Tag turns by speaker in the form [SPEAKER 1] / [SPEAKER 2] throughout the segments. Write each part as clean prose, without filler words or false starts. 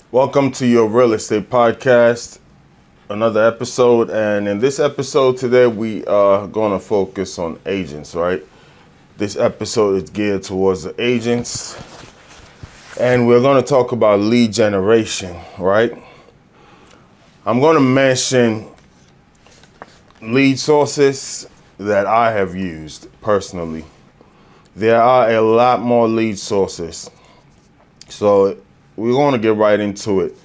[SPEAKER 1] Welcome to your real estate podcast, another episode. And in this episode today, we are going to focus on agents, right? This episode is geared towards the agents, and we're going to talk about lead generation, right? I'm going to mention lead sources that I have used personally. There are a lot more lead sources, so we're going to get right into it.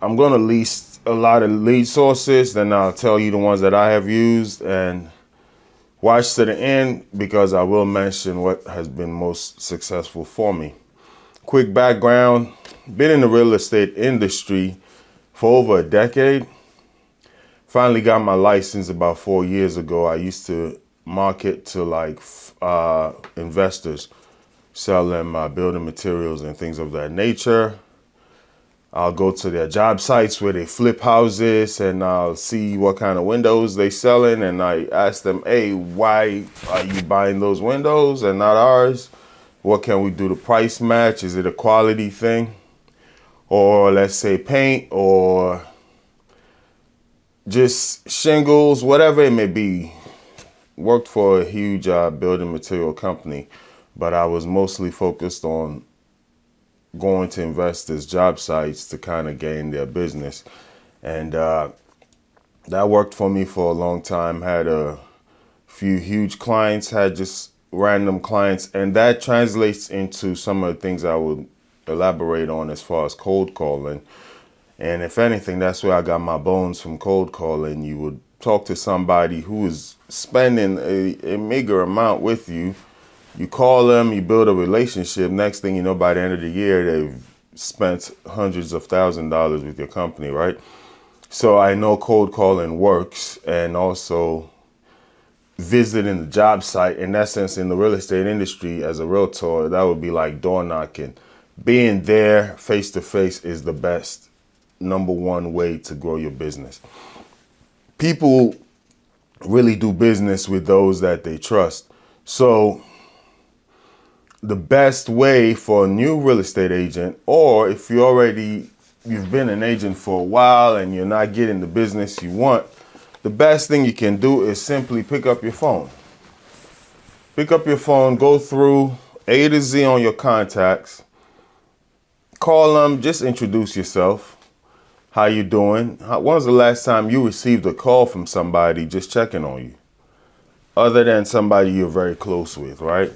[SPEAKER 1] I'm going to list a lot of lead sources, then I'll tell you the ones that I have used, and watch to the end because I will mention what has been most successful for me. Quick background, been in the real estate industry for over a decade. Finally got my license about 4 years ago. I used to market to investors, sell them building materials and things of that nature. I'll go to their job sites where they flip houses and I'll see what kind of windows they selling, and I ask them, hey, why are you buying those windows and not ours? What can we do to price match? Is it a quality thing? Or let's say paint or just shingles, whatever it may be. Worked for a huge building material company, but I was mostly focused on going to investors' job sites to kind of gain their business. And that worked for me for a long time. Had a few huge clients, had just random clients. And that translates into some of the things I would elaborate on as far as cold calling. And if anything, that's where I got my bones from, cold calling. You would talk to somebody who is spending a meager amount with you. You call them, you build a relationship. Next thing you know, by the end of the year, they've spent hundreds of $1,000s with your company, right? So I know cold calling works, and also visiting the job site. In essence, in the real estate industry, as a realtor, that would be like door knocking. Being there face to face is the best number one way to grow your business. People really do business with those that they trust. So the best way for a new real estate agent, or if you've been an agent for a while and you're not getting the business you want, the best thing you can do is simply pick up your phone. Pick up your phone, go through A to Z on your contacts, call them, just introduce yourself. How you doing? When was the last time you received a call from somebody just checking on you? Other than somebody you're very close with, right?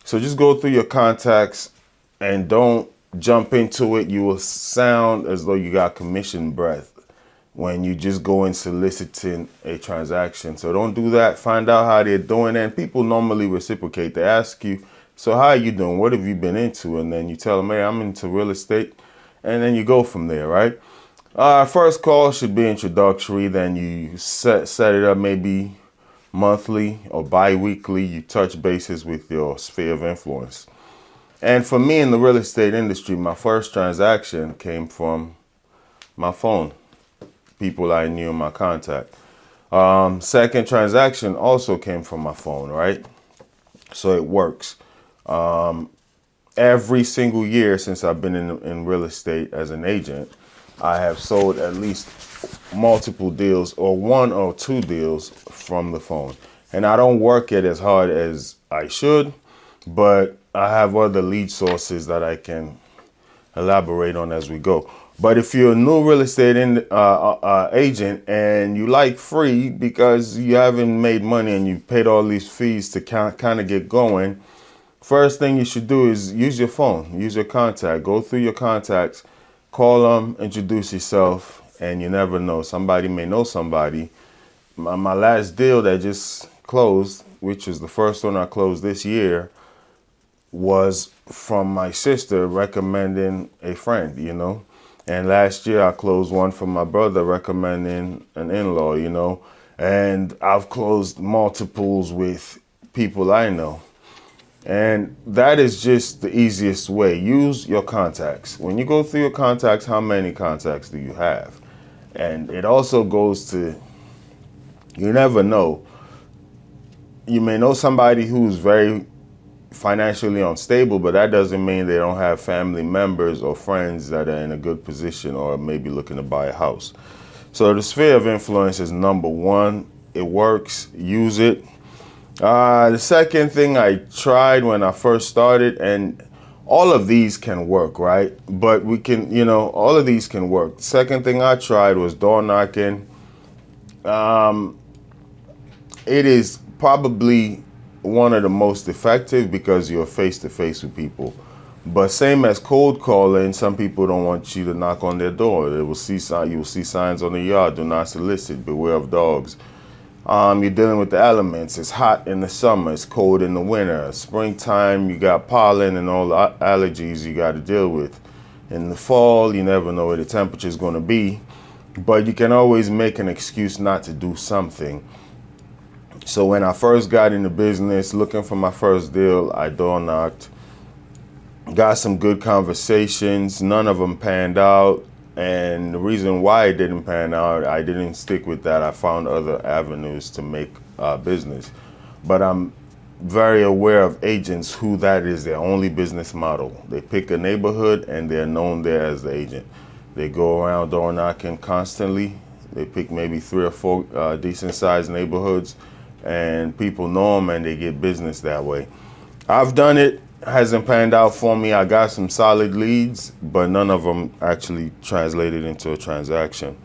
[SPEAKER 1] So just go through your contacts and don't jump into it. You will sound as though you got commission breath when you just go in soliciting a transaction. So don't do that. Find out how they're doing. And people normally reciprocate. They ask you, so how are you doing? What have you been into? And then you tell them, hey, I'm into real estate. And then you go from there, right? First call should be introductory. Then you set it up maybe monthly or bi-weekly. You touch bases with your sphere of influence. And for me in the real estate industry, my first transaction came from my phone, people I knew in my contact. Second transaction also came from my phone, right? So it works. Every single year since I've been in real estate as an agent, I have sold at least multiple deals or one or two deals from the phone. And I don't work it as hard as I should, but I have other lead sources that I can elaborate on as we go. But if you're a new real estate agent and you like free because you haven't made money and you paid all these fees to kind of get going, first thing you should do is use your phone, use your contact, go through your contacts, call them, introduce yourself, and you never know. Somebody may know somebody. My last deal that just closed, which is the first one I closed this year, was from my sister recommending a friend, you know. And last year I closed one from my brother recommending an in-law, you know. And I've closed multiples with people I know. And that is just the easiest way. Use your contacts. When you go through your contacts, how many contacts do you have? And it also goes to, you never know. You may know somebody who's very financially unstable, but that doesn't mean they don't have family members or friends that are in a good position or maybe looking to buy a house. So the sphere of influence is number one. It works. Use it. The second thing I tried when I first started, and all of these can work, right? But we can, all of these can work. Second thing I tried was door knocking. It is probably one of the most effective because you're face to face with people. But same as cold calling, some people don't want you to knock on their door. You will see signs on the yard: do not solicit, beware of dogs. You're dealing with the elements. It's hot in the summer, it's cold in the winter. Springtime, you got pollen and all the allergies you got to deal with. In the fall, you never know where the temperature is going to be, but you can always make an excuse not to do something. So when I first got into business, looking for my first deal, I door knocked, got some good conversations. None of them panned out. And the reason why it didn't pan out, I didn't stick with that. I found other avenues to make business. But I'm very aware of agents who that is their only business model. They pick a neighborhood and they're known there as the agent. They go around door knocking constantly. They pick maybe 3 or 4 decent sized neighborhoods, and people know them and they get business that way. I've done it. Hasn't panned out for me. I got some solid leads, but none of them actually translated into a transaction.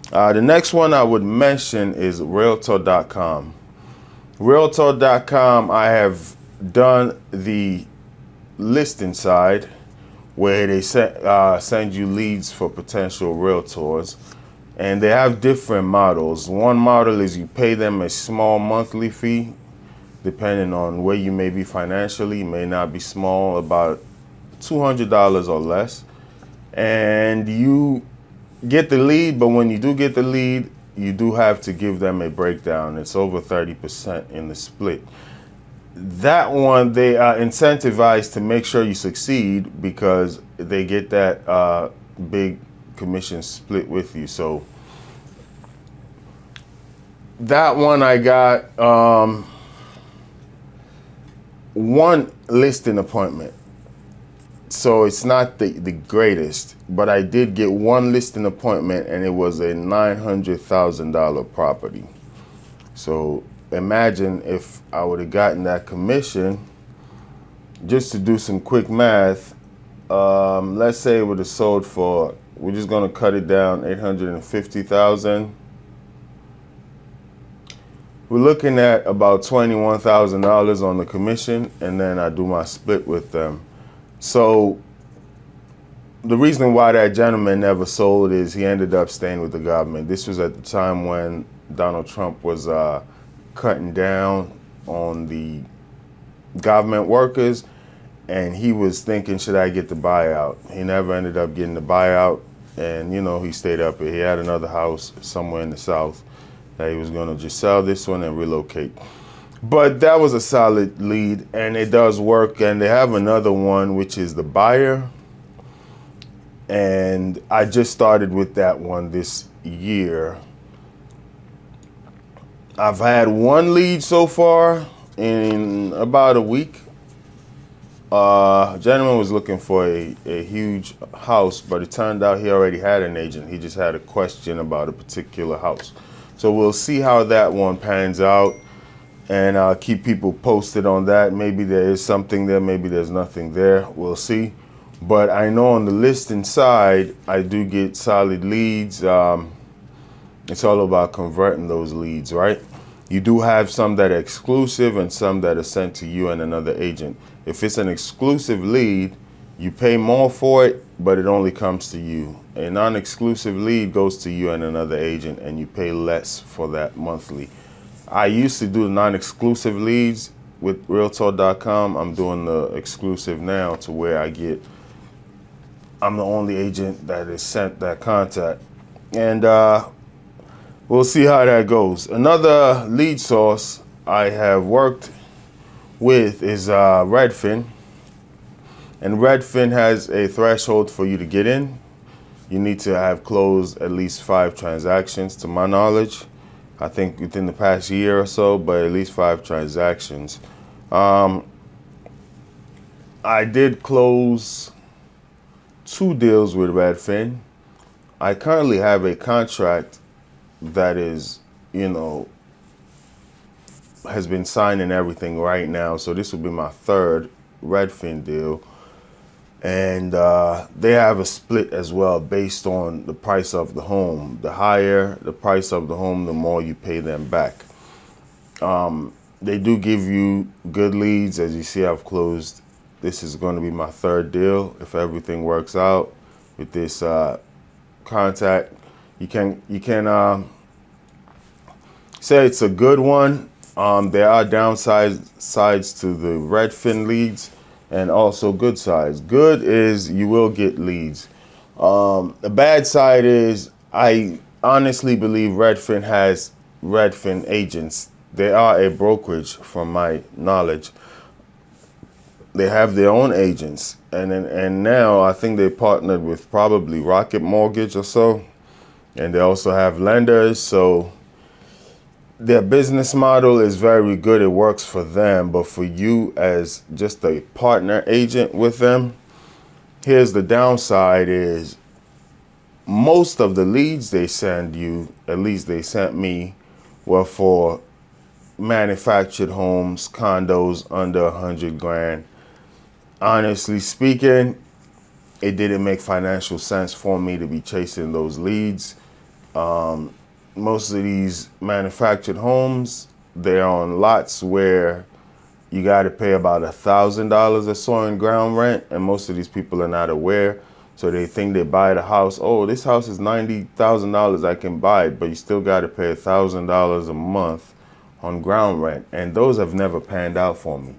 [SPEAKER 1] The next one I would mention is Realtor.com. Realtor.com, I have done the listing side where they send you leads for potential realtors. And they have different models. One model is you pay them a small monthly fee, depending on where you may be financially. It may not be small, about $200 or less. And you get the lead, but when you do get the lead, you do have to give them a breakdown. It's over 30% in the split. That one, they are incentivized to make sure you succeed because they get that big commission split with you. So that one I got one listing appointment. So it's not the greatest, but I did get one listing appointment and it was a $900,000 property. So imagine if I would have gotten that commission. Just to do some quick math, let's say it would have sold for, we're just going to cut it down, $850,000. We're looking at about $21,000 on the commission, and then I do my split with them. So the reason why that gentleman never sold is he ended up staying with the government. This was at the time when Donald Trump was cutting down on the government workers, and he was thinking, should I get the buyout? He never ended up getting the buyout, and he stayed up here. He had another house somewhere in the South that he was going to just sell this one and relocate. But that was a solid lead, and it does work. And they have another one, which is the buyer. And I just started with that one this year. I've had one lead so far in about a week. A gentleman was looking for a huge house, but it turned out he already had an agent. He just had a question about a particular house. So we'll see how that one pans out, and I'll keep people posted on that. Maybe there is something there, maybe there's nothing there. We'll see. But I know on the listing side, I do get solid leads. It's all about converting those leads, right? You do have some that are exclusive and some that are sent to you and another agent. If it's an exclusive lead, you pay more for it, but it only comes to you. A non-exclusive lead goes to you and another agent, and you pay less for that monthly. I used to do non-exclusive leads with Realtor.com. I'm doing the exclusive now to where I'm the only agent that is sent that contact. And we'll see how that goes. Another lead source I have worked with is Redfin. And Redfin has a threshold for you to get in. You need to have closed at least 5 transactions, to my knowledge. I think within the past year or so, but at least 5 transactions. I did close 2 deals with Redfin. I currently have a contract that is, you know, has been signed and everything right now. So this will be my third Redfin deal. And they have a split as well based on the price of the home. The higher the price of the home, the more you pay them back. They do give you good leads. As you see, I've closed. This is going to be my third deal. If everything works out with this contact, you can say it's a good one. There are sides to the Redfin leads and also good sides. Good is you will get leads. The bad side is I honestly believe Redfin has Redfin agents. They are a brokerage from my knowledge. They have their own agents. And now I think they partnered with probably Rocket Mortgage or so. And they also have lenders. So their business model is very good. It works for them. But for you as just a partner agent with them, here's the downside is most of the leads they send you, at least they sent me, were for manufactured homes, condos under 100 grand. Honestly speaking, it didn't make financial sense for me to be chasing those leads. Most of these manufactured homes, they're on lots where you got to pay about $1,000 or so in ground rent, and most of these people are not aware. So they think they buy the house. Oh, this house is $90,000. I can buy it, but you still got to pay $1,000 a month on ground rent, and those have never panned out for me.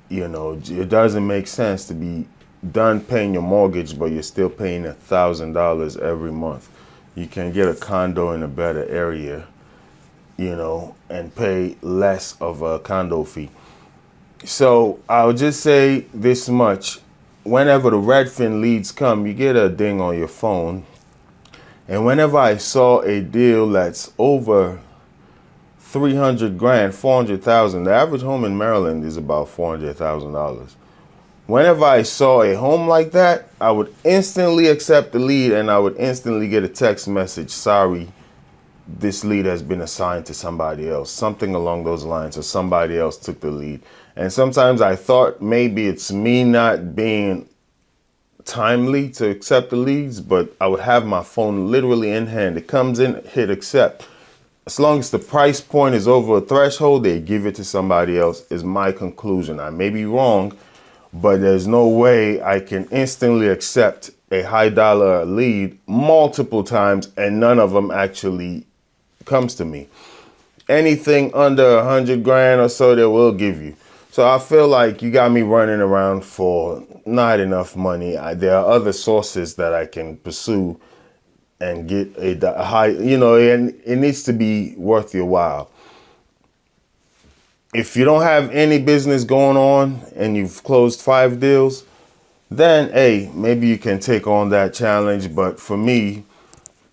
[SPEAKER 1] You know, it doesn't make sense to be done paying your mortgage, but you're still paying $1,000 every month. You can get a condo in a better area, you know, and pay less of a condo fee. So I'll just say this much. Whenever the Redfin leads come, you get a ding on your phone. And whenever I saw a deal that's over 300 grand, 400,000, the average home in Maryland is about $400,000. Whenever I saw a home like that, I would instantly accept the lead and I would instantly get a text message, sorry, this lead has been assigned to somebody else, something along those lines, or somebody else took the lead. And sometimes I thought maybe it's me not being timely to accept the leads, but I would have my phone literally in hand. It comes in, hit accept. As long as the price point is over a threshold, they give it to somebody else, is my conclusion. I may be wrong, but there's no way I can instantly accept a high dollar lead multiple times and none of them actually comes to me. Anything under 100 grand or so, they will give you. So I feel like you got me running around for not enough money. There are other sources that I can pursue and get a high, you know, and it needs to be worth your while. If you don't have any business going on and you've closed 5 deals, then hey, maybe you can take on that challenge. But for me,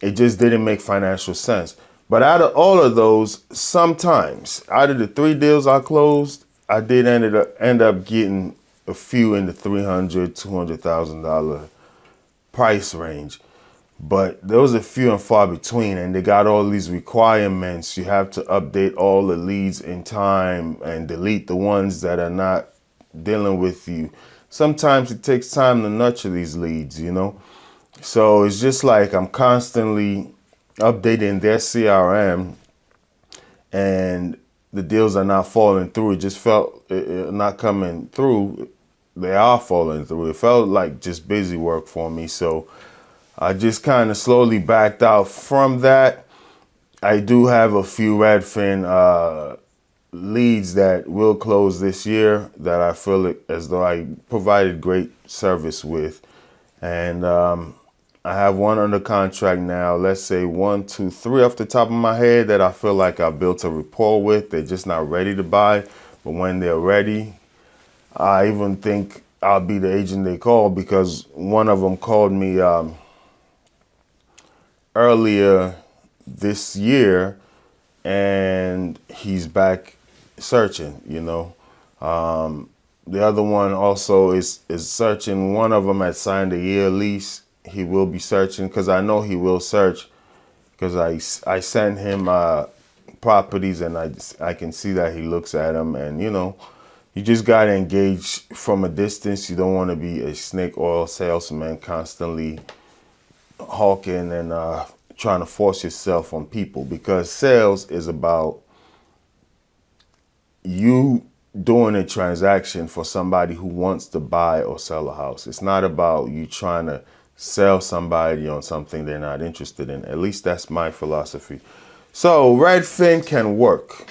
[SPEAKER 1] it just didn't make financial sense. But out of all of those, sometimes out of the 3 deals I closed, I did end up getting a few in the $200,000 price range. But there was a few and far between, and they got all these requirements. You have to update all the leads in time and delete the ones that are not dealing with you. Sometimes it takes time to nurture these leads, you know? So it's just like I'm constantly updating their CRM and the deals are not falling through. It just felt not coming through. They are falling through. It felt like just busy work for me. So I just kind of slowly backed out from that. I do have a few Redfin leads that will close this year that I feel as though I provided great service with. And I have one under contract now. Let's say 1, 2, 3 off the top of my head that I feel like I built a rapport with. They're just not ready to buy. But when they're ready, I even think I'll be the agent they call, because one of them called me earlier this year and he's back searching, you know. The other one also is searching. One of them had signed a year lease. He will be searching because I know he will search because I send him properties and I can see that he looks at them, and you just gotta engage from a distance. You don't want to be a snake oil salesman constantly hawking and trying to force yourself on people, because sales is about you doing a transaction for somebody who wants to buy or sell a house. It's not about you trying to sell somebody on something they're not interested in. At least that's my philosophy. So Redfin can work.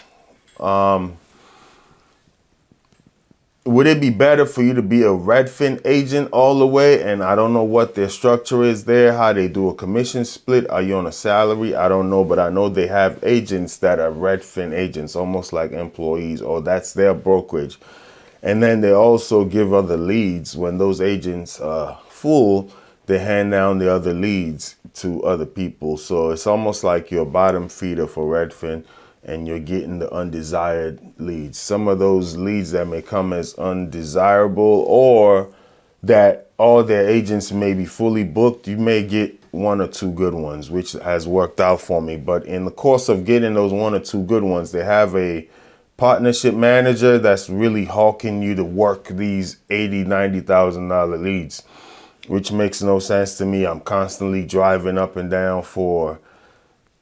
[SPEAKER 1] Would it be better for you to be a Redfin agent all the way? And I don't know what their structure is there, how they do a commission split. Are you on a salary? I don't know, but I know they have agents that are Redfin agents, almost like employees, or that's their brokerage. And then they also give other leads. When those agents are full, they hand down the other leads to other people. So it's almost like you're a bottom feeder for Redfin, and you're getting the undesired leads. Some of those leads that may come as undesirable, or that all their agents may be fully booked, you may get one or two good ones, which has worked out for me. But in the course of getting those one or two good ones, they have a partnership manager that's really hawking you to work these $80,000, $90,000 leads, which makes no sense to me. I'm constantly driving up and down for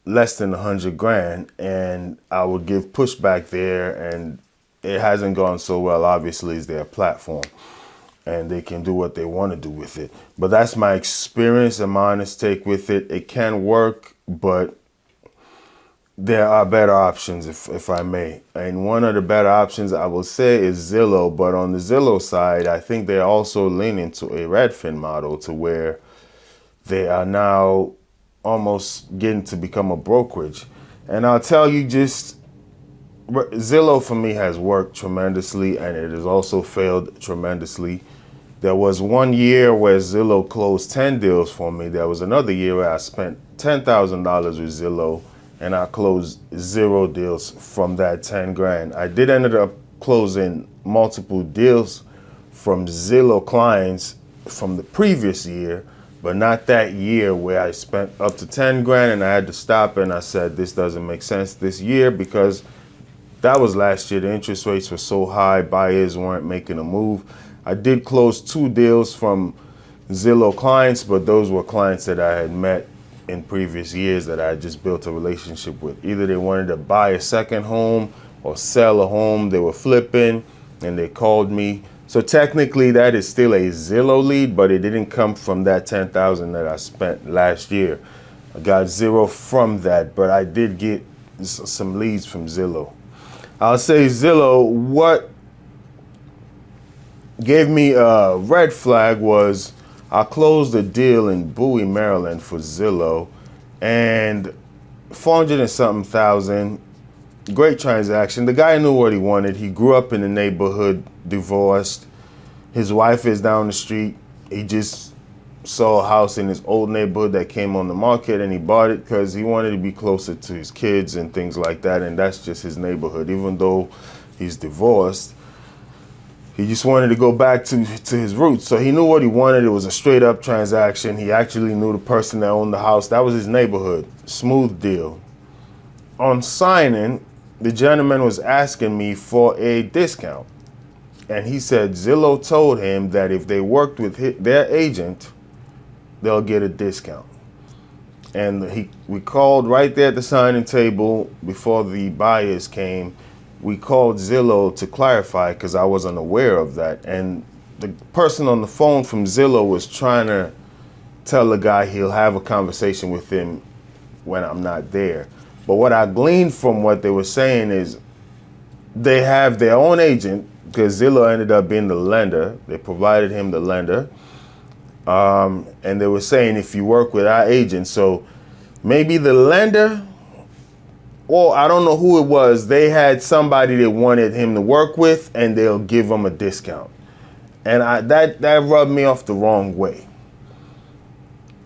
[SPEAKER 1] less than 100 grand, and I would give pushback there, and it hasn't gone so well. Obviously, it's their platform and they can do what they want to do with it. But that's my experience and my honest take with it. It can work, but there are better options, if I may. And one of the better options I will say is Zillow. But on the Zillow side, I think they're also leaning to a Redfin model, to where they are now almost getting to become a brokerage. And I'll tell you, just Zillow for me has worked tremendously, and it has also failed tremendously. There was one year where Zillow closed 10 deals for me. There was another year where I spent $10,000 with Zillow and I closed 0 deals from that 10 grand. I did end up closing multiple deals from Zillow clients from the previous year, but not that year where I spent up to 10 grand and I had to stop, and I said, this doesn't make sense this year, because that was last year. The interest rates were so high, buyers weren't making a move. I did close 2 deals from Zillow clients, but those were clients that I had met in previous years that I had just built a relationship with. Either they wanted to buy a second home or sell a home they were flipping, and they called me. So technically that is still a Zillow lead, but it didn't come from that 10,000 that I spent last year. I got 0 from that, but I did get some leads from Zillow. I'll say Zillow, what gave me a red flag was I closed a deal in Bowie, Maryland for Zillow, and 400 and something thousand. Great transaction. The guy knew what he wanted. He grew up in the neighborhood, divorced. His wife is down the street. He just saw a house in his old neighborhood that came on the market, and he bought it because he wanted to be closer to his kids and things like that. And that's just his neighborhood. Even though he's divorced, he just wanted to go back to his roots. So he knew what he wanted. It was a straight up transaction. He actually knew the person that owned the house. That was his neighborhood. Smooth deal. On signing, the gentleman was asking me for a discount. And he said Zillow told him that if they worked with their agent, they'll get a discount. And we called right there at the signing table before the buyers came. We called Zillow to clarify, because I wasn't aware of that. And the person on the phone from Zillow was trying to tell the guy he'll have a conversation with him when I'm not there. But what I gleaned from what they were saying is they have their own agent, because Zillow ended up being the lender. They provided him the lender. And they were saying, if you work with our agent, so maybe the lender, or I don't know who it was, they had somebody they wanted him to work with, and they'll give him a discount. And that rubbed me off the wrong way.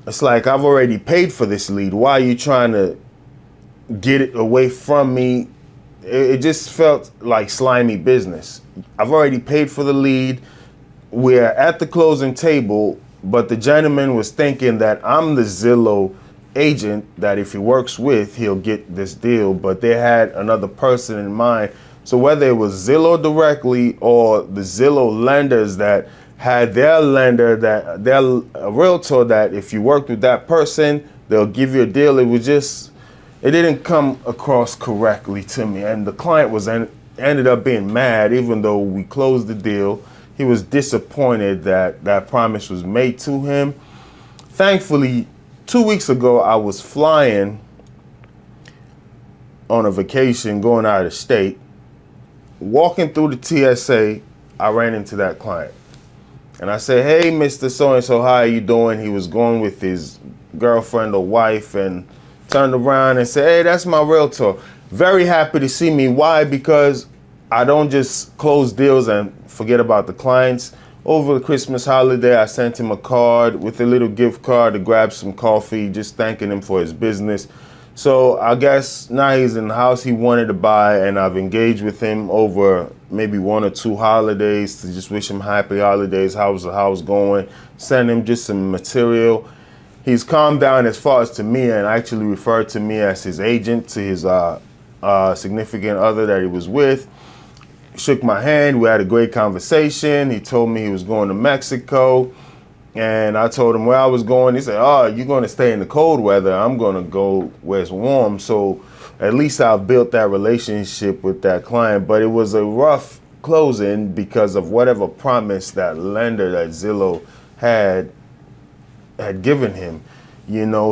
[SPEAKER 1] It's like, I've already paid for this lead. Why are you trying to get it away from me it just felt like slimy business. I've already paid for the lead. We're at the closing table, but the gentleman was thinking that I'm the Zillow agent that if he works with, he'll get this deal. But they had another person in mind. So whether it was Zillow directly or the Zillow lenders that had their lender, that their realtor, that if you worked with that person, they'll give you a deal. It didn't come across correctly to me. And the client ended up being mad, even though we closed the deal. He was disappointed that that promise was made to him. Thankfully, 2 weeks ago, I was flying on a vacation, going out of state. Walking through the TSA, I ran into that client. And I said, hey, Mr. So-and-so, how are you doing? He was going with his girlfriend or wife and turned around and said, hey, that's my realtor. Very happy to see me. Why? Because I don't just close deals and forget about the clients. Over the Christmas holiday, I sent him a card with a little gift card to grab some coffee, just thanking him for his business. So I guess now he's in the house he wanted to buy, and I've engaged with him over maybe 1 or 2 holidays to just wish him happy holidays, how's the house going, send him just some material. He's calmed down as far as to me and actually referred to me as his agent to his significant other that he was with. Shook my hand, we had a great conversation. He told me he was going to Mexico. And I told him where I was going. He said, oh, you're going to stay in the cold weather. I'm going to go where it's warm. So at least I've built that relationship with that client. But it was a rough closing because of whatever promise that lender that Zillow had given him.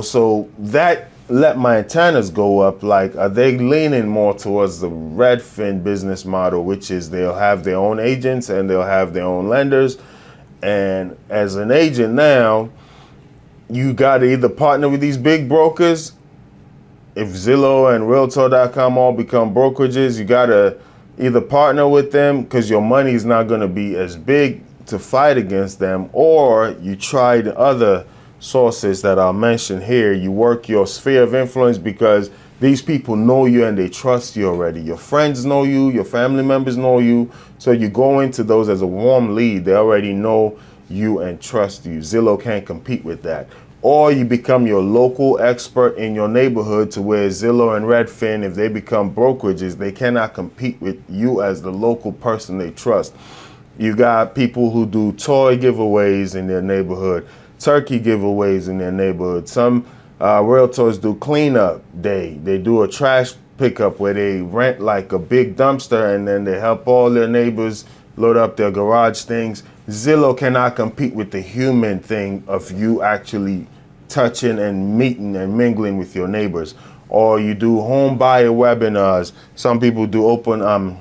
[SPEAKER 1] So that let my antennas go up. Like, are they leaning more towards the Redfin business model, which is they'll have their own agents and they'll have their own lenders? And as an agent now, you got to either partner with these big brokers. If Zillow and Realtor.com all become brokerages, you got to either partner with them because your money is not going to be as big to fight against them, or you try the other sources that I'll mention here. You work your sphere of influence because these people know you and they trust you already. Your friends know you, your family members know you. So you go into those as a warm lead. They already know you and trust you. Zillow can't compete with that. Or you become your local expert in your neighborhood to where Zillow and Redfin, if they become brokerages, they cannot compete with you as the local person they trust. You got people who do toy giveaways in their neighborhood, turkey giveaways in their neighborhood. Some realtors do cleanup day. They do a trash pickup where they rent like a big dumpster and then they help all their neighbors load up their garage things. Zillow cannot compete with the human thing of you actually touching and meeting and mingling with your neighbors. Or you do home buyer webinars. Some people do open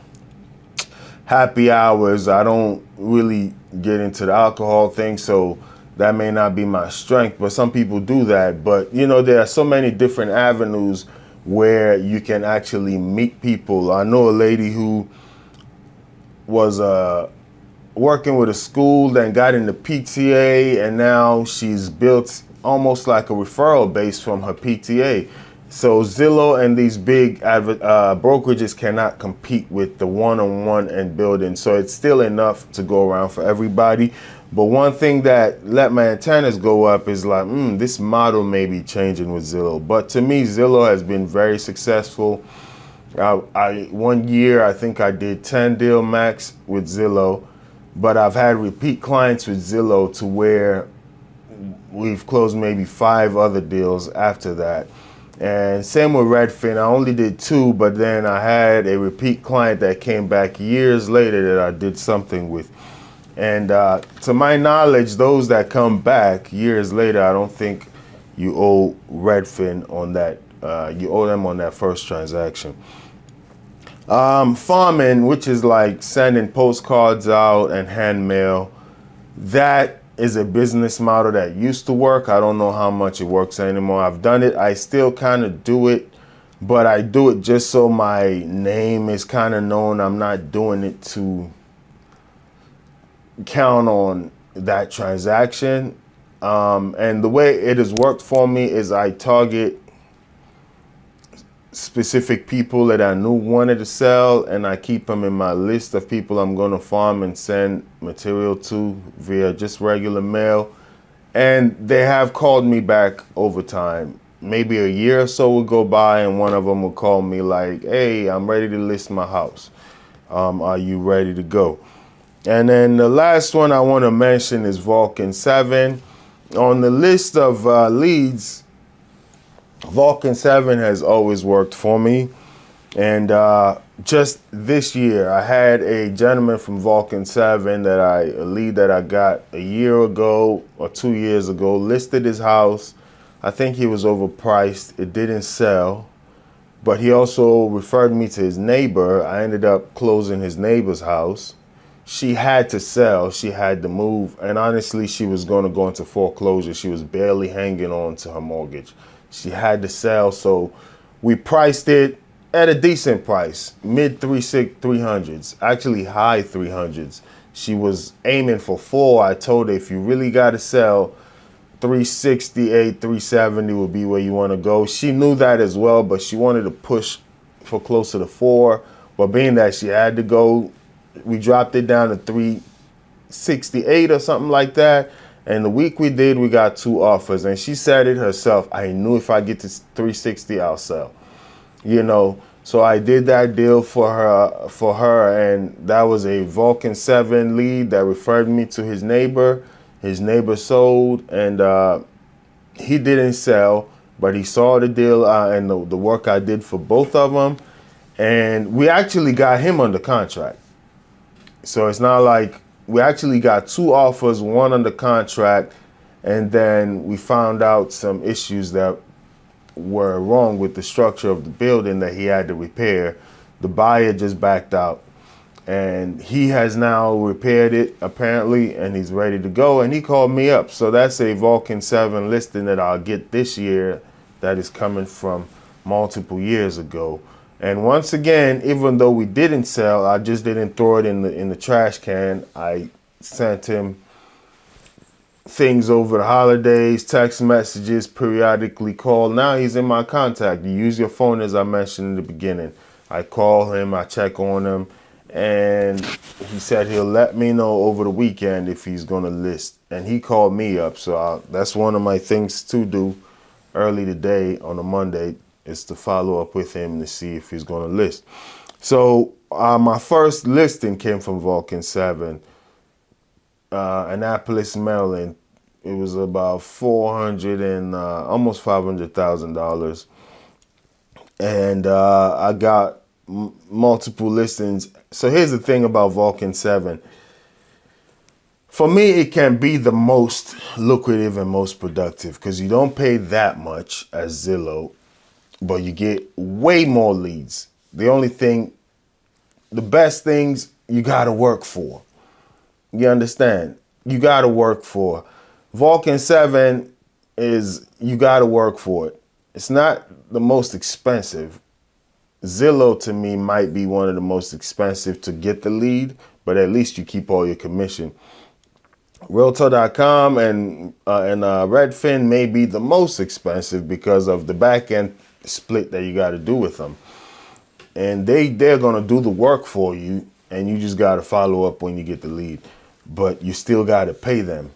[SPEAKER 1] happy hours. I don't really get into the alcohol thing, so that may not be my strength, but some people do that. But there are so many different avenues where you can actually meet people. I know a lady who was working with a school, then got into PTA, and now she's built almost like a referral base from her PTA. So Zillow and these big brokerages cannot compete with the one-on-one and building. So it's still enough to go around for everybody. But one thing that let my antennas go up is like, this model may be changing with Zillow. But to me, Zillow has been very successful. One year, I think I did 10 deal max with Zillow, but I've had repeat clients with Zillow to where we've closed maybe 5 other deals after that. And same with Redfin. I only did 2, but then I had a repeat client that came back years later that I did something with. And to my knowledge, those that come back years later, I don't think you owe Redfin on that. You owe them on that first transaction. Farming, which is like sending postcards out and hand mail, that is a business model that used to work. I don't know how much it works anymore. I've done it. I still kind of do it, but I do it just so my name is kind of known. I'm not doing it to count on that transaction. And the way it has worked for me is I target specific people that I knew wanted to sell, and I keep them in my list of people I'm going to farm and send material to via just regular mail. And they have called me back over time. Maybe a year or so will go by, and one of them will call me like, "Hey, I'm ready to list my house. Are you ready to go?" And then the last one I want to mention is Vulcan 7. On the list of leads, Vulcan 7 has always worked for me. And just this year, I had a gentleman from Vulcan 7 a lead that I got a year ago or 2 years ago, listed his house. I think he was overpriced. It didn't sell. But he also referred me to his neighbor. I ended up closing his neighbor's house. She had to sell. She had to move. And honestly, she was going to go into foreclosure. She was barely hanging on to her mortgage. She had to sell. So we priced it at a decent price, mid 300s, actually high 300s. She was aiming for 4. I told her, if you really got to sell, 368, 370 would be where you want to go. She knew that as well, but she wanted to push for closer to 4. But being that she had to go, we dropped it down to 368 or something like that. And the week we did, we got 2 offers. And she said it herself, I knew if I get to 360, I'll sell. So I did that deal for her, and that was a Vulcan 7 lead that referred me to his neighbor. His neighbor sold, and he didn't sell, but he saw the deal and the work I did for both of them, and we actually got him under contract. So it's not like we actually got 2 offers, 1 under contract, and then we found out some issues that were wrong with the structure of the building that he had to repair. The buyer just backed out, and he has now repaired it apparently, and he's ready to go, and he called me up. So that's a Vulcan 7 listing that I'll get this year that is coming from multiple years ago. And once again, even though we didn't sell, I just didn't throw it in the trash can. I sent him things over the holidays, text messages, periodically call. Now he's in my contact. You use your phone, as I mentioned in the beginning. I call him, I check on him, and he said he'll let me know over the weekend if he's going to list. And he called me up, so that's one of my things to do early today on a Monday, is to follow up with him to see if he's going to list. So my first listing came from Vulcan 7. Annapolis, Maryland. It was about almost $500,000, and I got multiple listings. So here's the thing about Vulcan 7. For me, it can be the most lucrative and most productive because you don't pay that much as Zillow, but you get way more leads. The best things you got to work for. You understand? You got to work for. Vulcan 7 is, you got to work for it. It's not the most expensive. Zillow to me might be one of the most expensive to get the lead, but at least you keep all your commission. Realtor.com and Redfin may be the most expensive because of the back end split that you got to do with them. And they're going to do the work for you, and you just got to follow up when you get the lead. But you still got to pay them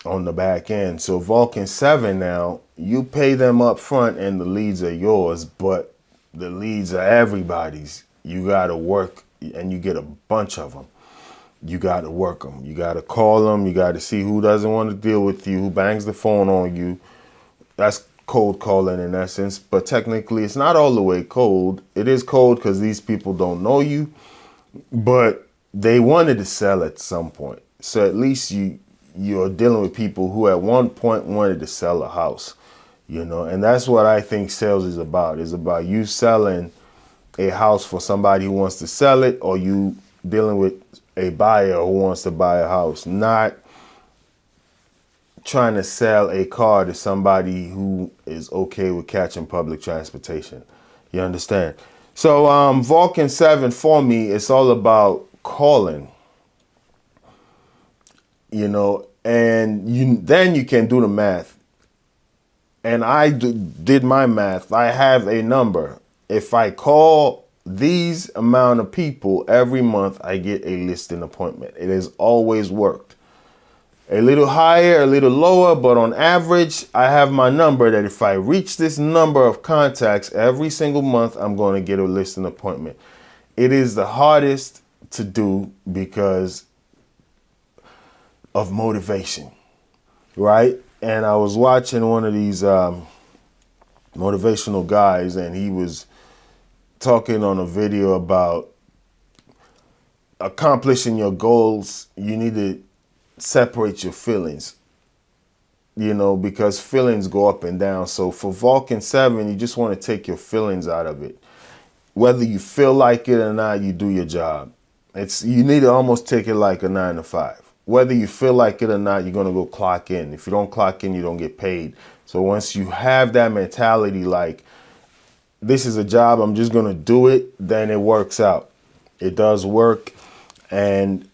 [SPEAKER 1] on the back end. So Vulcan 7 now, you pay them up front and the leads are yours, but the leads are everybody's. You got to work, and you get a bunch of them. You got to work them. You got to call them. You got to see who doesn't want to deal with you, who bangs the phone on you. That's cold calling in essence, but technically it's not all the way cold. It is cold because these people don't know you, but they wanted to sell at some point. So at least you're dealing with people who at one point wanted to sell a house, and that's what I think sales is about. It's about you selling a house for somebody who wants to sell it, or you dealing with a buyer who wants to buy a house, not trying to sell a car to somebody who is okay with catching public transportation. You understand? So Vulcan 7 for me, it's all about calling, and then you can do the math. And I did my math. I have a number. If I call these amount of people every month, I get a listing appointment. It has always worked. A little higher, a little lower, but on average, I have my number that if I reach this number of contacts every single month, I'm going to get a listing appointment. It is the hardest to do because of motivation, right? And I was watching one of these motivational guys, and he was talking on a video about accomplishing your goals. You need to separate your feelings, because feelings go up and down. So for Vulcan 7, you just want to take your feelings out of it. Whether you feel like it or not, you do your job. You need to almost take it like a 9 to 5. Whether you feel like it or not, you're going to go clock in. If you don't clock in, you don't get paid. So once you have that mentality, like, this is a job, I'm just going to do it, then it works out. It does work. And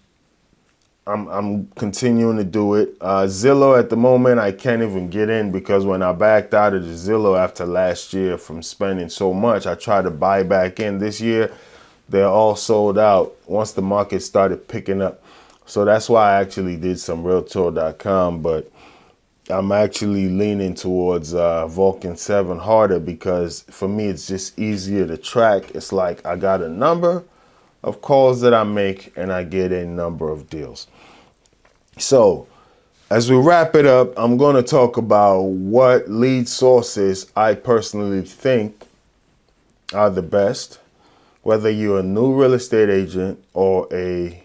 [SPEAKER 1] I'm continuing to do it. Zillow at the moment, I can't even get in because when I backed out of the Zillow after last year from spending so much, I tried to buy back in this year. They're all sold out once the market started picking up. So that's why I actually did some Realtor.com, but I'm actually leaning towards Vulcan 7 harder because for me, it's just easier to track. It's like I got a number of calls that I make and I get a number of deals. So as we wrap it up, I'm going to talk about what lead sources I personally think are the best, whether you're a new real estate agent or an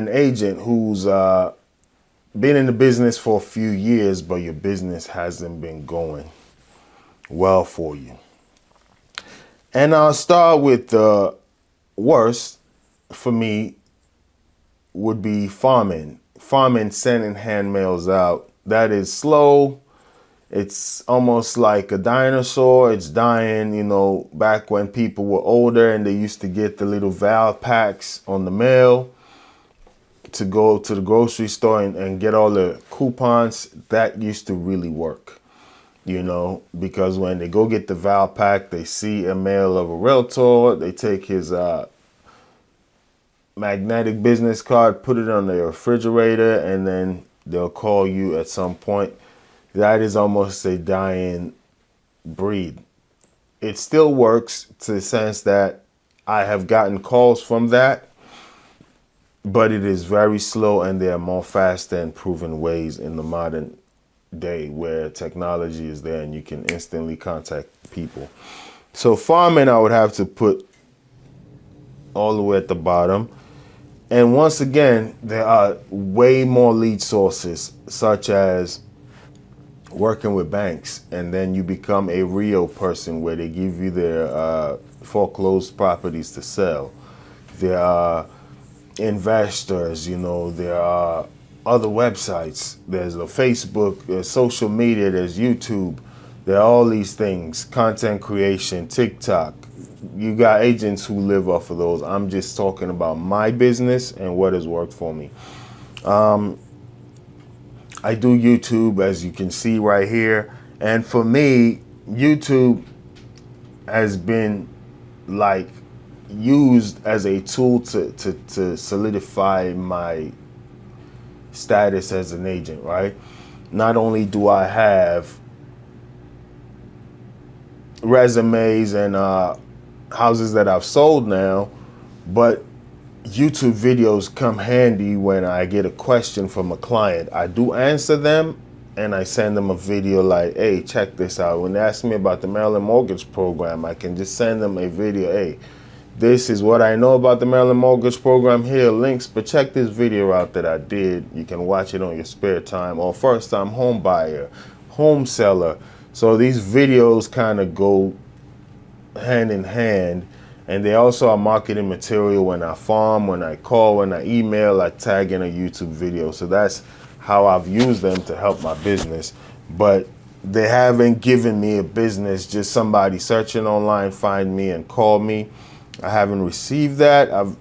[SPEAKER 1] agent who's been in the business for a few years, but your business hasn't been going well for you. And I'll start with the worst for me would be farming. Farming, sending hand mails out. That is slow. It's almost like a dinosaur. It's dying, back when people were older and they used to get the little Val packs on the mail to go to the grocery store and get all the coupons. That used to really work, because when they go get the Val pack, they see a mail of a Realtor, they take his magnetic business card, put it on their refrigerator, and then they'll call you at some point. That is almost a dying breed. It still works to the sense that I have gotten calls from that, but it is very slow, and there are more fast and proven ways in the modern day where technology is there and you can instantly contact people. So farming, I would have to put all the way at the bottom. And once again, there are way more lead sources, such as working with banks, and then you become a Rio person where they give you their foreclosed properties to sell. There are investors, there are other websites. There's a Facebook, there's social media, there's YouTube. There are all these things, content creation, TikTok. You got agents who live off of those. I'm just talking about my business and what has worked for me. I do YouTube, as you can see right here. And for me, YouTube has been like used as a tool to solidify my status as an agent, right? Not only do I have resumes and houses that I've sold now, but YouTube videos come handy when I get a question from a client. I do answer them and I send them a video like, hey, check this out. When they ask me about the Maryland Mortgage Program, I can just send them a video. Hey, this is what I know about the Maryland Mortgage Program. Here are links, but check this video out that I did. You can watch it on your spare time, or first time home buyer, home seller. So these videos kind of go hand in hand, and they also are marketing material. When I farm, when I call, when I email, I tag in a YouTube video. So that's how I've used them to help my business. But they haven't given me a business, just somebody searching online, find me and call me. I haven't received that. I've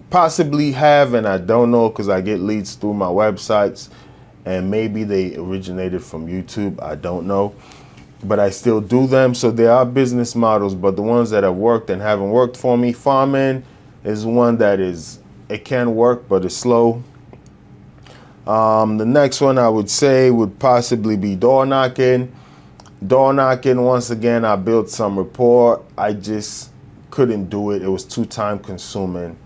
[SPEAKER 1] possibly have, and I don't know, because I get leads through my websites and maybe they originated from YouTube. I don't know. but I still do them. So there are business models, but the ones that have worked and haven't worked for me, farming is one that it can work, but it's slow. The next one I would say would possibly be door knocking. Door knocking, once again, I built some rapport. I just couldn't do it. It was too time consuming.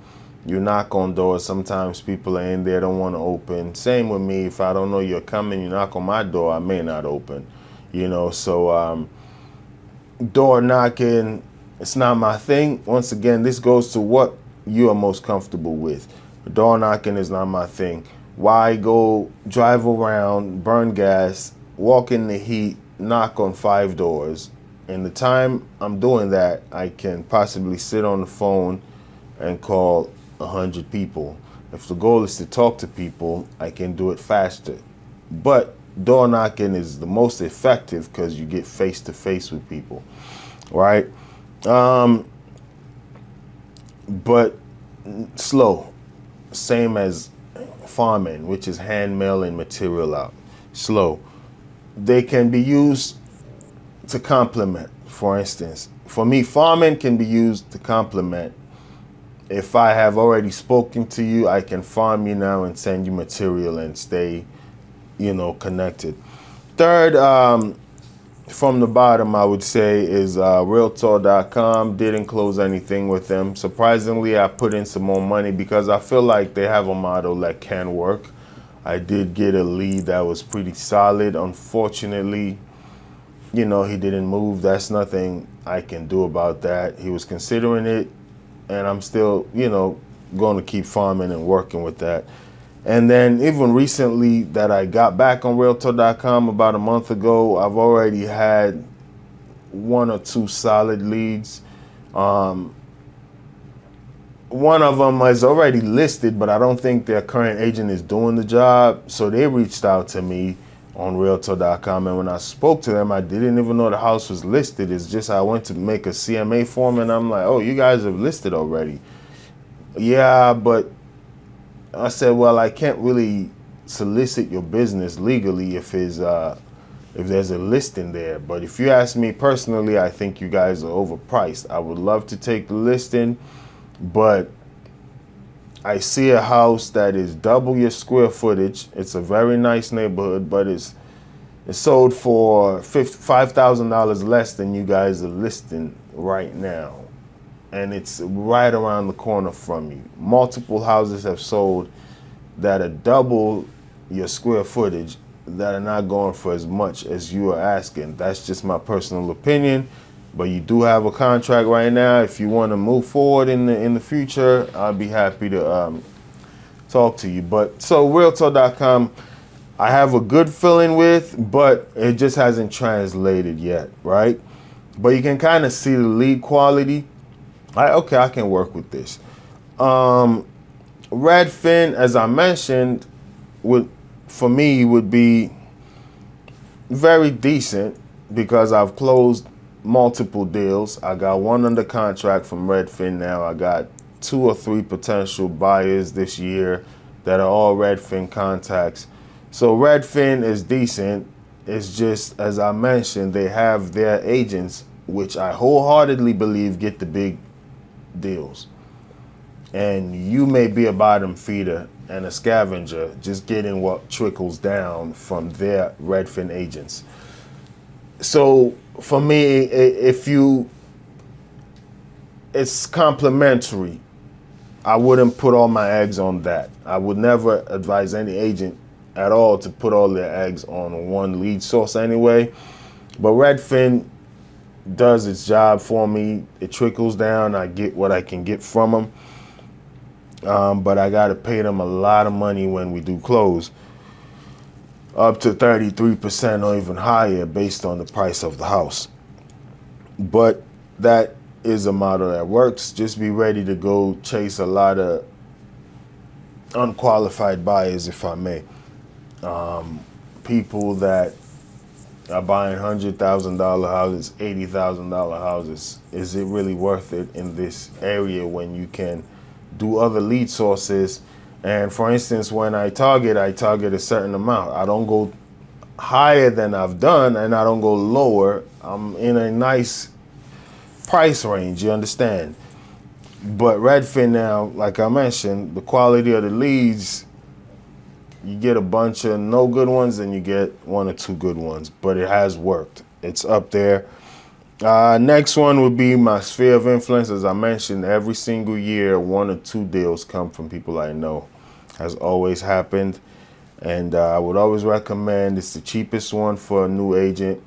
[SPEAKER 1] You knock on doors, sometimes people are in there, don't want to open. Same with me. If I don't know you're coming, you knock on my door, I may not open. So door knocking, it's not my thing. Once again, this goes to what you are most comfortable with. Door knocking is not my thing. Why go drive around, burn gas, walk in the heat, knock on 5 doors? In the time I'm doing that, I can possibly sit on the phone and call 100 people. If the goal is to talk to people, I can do it faster. But door knocking is the most effective because you get face to face with people, right? But slow, same as farming, which is hand mailing material out. Slow. They can be used to complement. For instance, for me, farming can be used to complement. If I have already spoken to you, I can farm you now and send you material and stay, connected. Third, from the bottom, I would say is Realtor.com. Didn't close anything with them. Surprisingly, I put in some more money because I feel like they have a model that can work. I did get a lead that was pretty solid. Unfortunately, he didn't move. That's nothing I can do about that. He was considering it, and I'm still, going to keep farming and working with that. And then even recently that I got back on Realtor.com about a month ago, I've already had 1 or 2 solid leads. One of them is already listed, but I don't think their current agent is doing the job. So they reached out to me on Realtor.com, and when I spoke to them, I didn't even know the house was listed. It's just I went to make a CMA form, and I'm like, oh, you guys have listed already. Yeah, but I said, well, I can't really solicit your business legally if there's a listing there. But if you ask me personally, I think you guys are overpriced. I would love to take the listing, but I see a house that is double your square footage. It's a very nice neighborhood, but it's sold for $5,000 less than you guys are listing right now. And it's right around the corner from you. Multiple houses have sold that are double your square footage that are not going for as much as you are asking. That's just my personal opinion. But you do have a contract right now. If you want to move forward in the future, I'll be happy to talk to you. But so Realtor.com, I have a good feeling with, but it just hasn't translated yet, right? But you can kind of see the lead quality. I can work with this. Redfin, as I mentioned, for me would be very decent because I've closed multiple deals. I got 1 under contract from Redfin now. I got 2 or 3 potential buyers this year that are all Redfin contacts. So Redfin is decent. It's just, as I mentioned, they have their agents, which I wholeheartedly believe get the big deals. And you may be a bottom feeder and a scavenger, just getting what trickles down from their Redfin agents. So for me, it's complimentary. I wouldn't put all my eggs on that. I would never advise any agent at all to put all their eggs on one lead source anyway. But Redfin does its job for me. It trickles down. I get what I can get from them. But I got to pay them a lot of money when we do close, up to 33% or even higher based on the price of the house. But that is a model that works. Just be ready to go chase a lot of unqualified buyers, if I may. People that are buying $100,000 houses, $80,000 houses. Is it really worth it in this area when you can do other lead sources? And for instance, when I target a certain amount. I don't go higher than I've done, and I don't go lower. I'm in a nice price range, you understand? But Redfin now, like I mentioned, the quality of the leads, you get a bunch of no good ones and you get one or two good ones, but it has worked. It's up there. Next one would be my sphere of influence. As I mentioned, every single year, one or two deals come from people I know. Has always happened. And I would always recommend, it's the cheapest one for a new agent.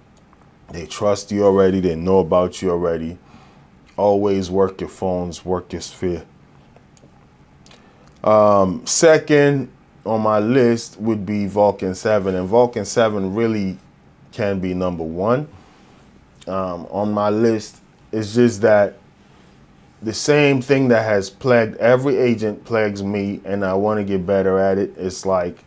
[SPEAKER 1] They trust you already. They know about you already. Always work your phones, work your sphere. Second on my list would be Vulcan 7. And Vulcan 7 really can be number one on my list. It's just that the same thing that has plagued every agent plagues me, and I want to get better at it. It's like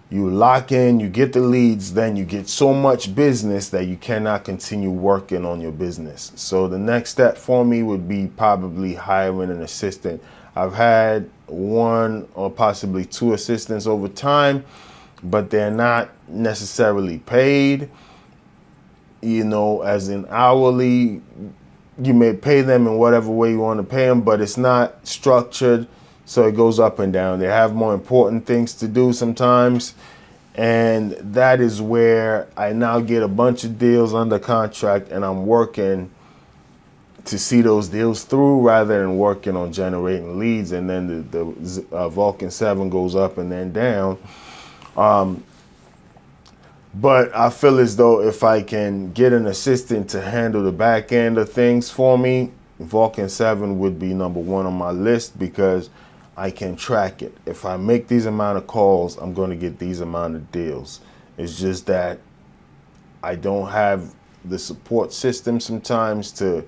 [SPEAKER 1] you lock in, you get the leads, then you get so much business that you cannot continue working on your business. So the next step for me would be probably hiring an assistant. I've had one or possibly two assistants over time, but they're not necessarily paid, as in hourly. You may pay them in whatever way you want to pay them, but it's not structured, so it goes up and down. They have more important things to do sometimes, and that is where I now get a bunch of deals under contract, and I'm working to see those deals through rather than working on generating leads, and then the Vulcan 7 goes up and then down. But I feel as though if I can get an assistant to handle the back end of things for me, Vulcan 7 would be number one on my list because I can track it. If I make these amount of calls, I'm going to get these amount of deals. It's just that I don't have the support system sometimes to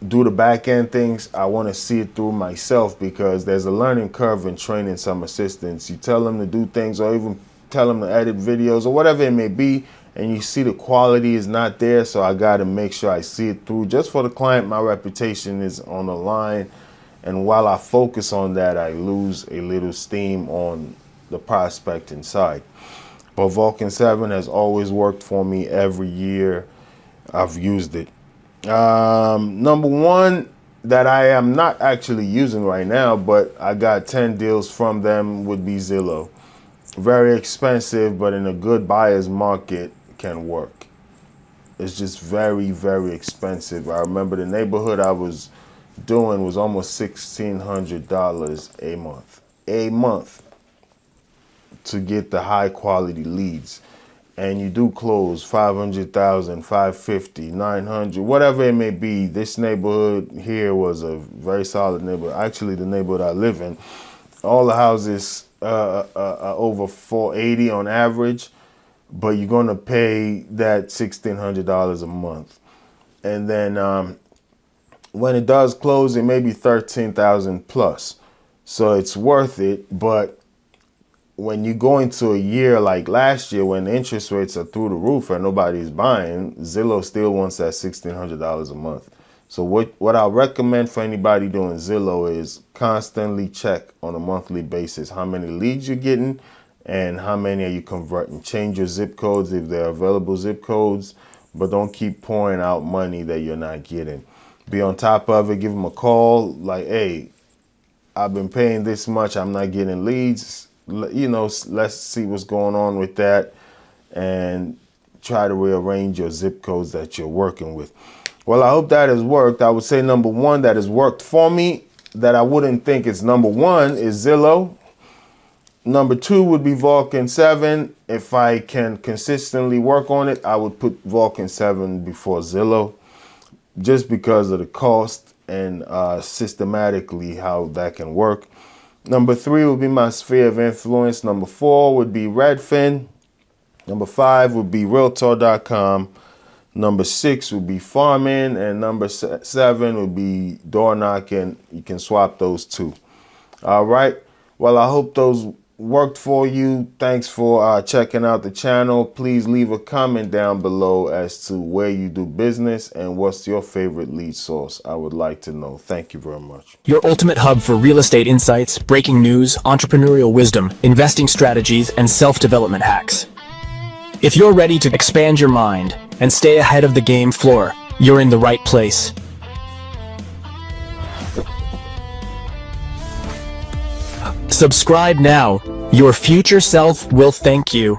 [SPEAKER 1] do the back end things. I want to see it through myself because there's a learning curve in training some assistants. You tell them to do things or even tell them to edit videos or whatever it may be, and you see the quality is not there, so I got to make sure I see it through. Just for the client, my reputation is on the line, and while I focus on that, I lose a little steam on the prospecting side. But Vulcan 7 has always worked for me every year I've used it. Number one that I am not actually using right now, but I got 10 deals from them, would be Zillow. Very expensive, but in a good buyer's market can work. It's just very, very expensive. I remember the neighborhood I was doing was almost $1,600 a month to get the high quality leads. And you do close 500,000, 550, 900, whatever it may be. This neighborhood here was a very solid neighborhood. Actually, the neighborhood I live in, all the houses over 480 on average, but you're going to pay that $1,600 a month. And then when it does close, it may be 13,000 plus. So it's worth it. But when you go into a year like last year, when the interest rates are through the roof and nobody's buying, Zillow still wants that $1,600 a month. So what I recommend for anybody doing Zillow is constantly check on a monthly basis how many leads you're getting and how many are you converting. Change your zip codes if they're available zip codes, but don't keep pouring out money that you're not getting. Be on top of it. Give them a call like, hey, I've been paying this much. I'm not getting leads. Let's see what's going on with that and try to rearrange your zip codes that you're working with. Well, I hope that has worked. I would say number one that has worked for me that I wouldn't think is number one is Zillow. Number two would be Vulcan 7. If I can consistently work on it, I would put Vulcan 7 before Zillow just because of the cost and systematically how that can work. Number three would be my sphere of influence. Number four would be Redfin. Number five would be Realtor.com. Number six would be farming, and number seven would be door knocking. You can swap those two. All right. Well, I hope those worked for you. Thanks for checking out the channel. Please leave a comment down below as to where you do business and what's your favorite lead source. I would like to know. Thank you very much.
[SPEAKER 2] Your ultimate hub for real estate insights, breaking news, entrepreneurial wisdom, investing strategies, and self-development hacks. If you're ready to expand your mind and stay ahead of the game floor, you're in the right place. Subscribe now. Your future self will thank you.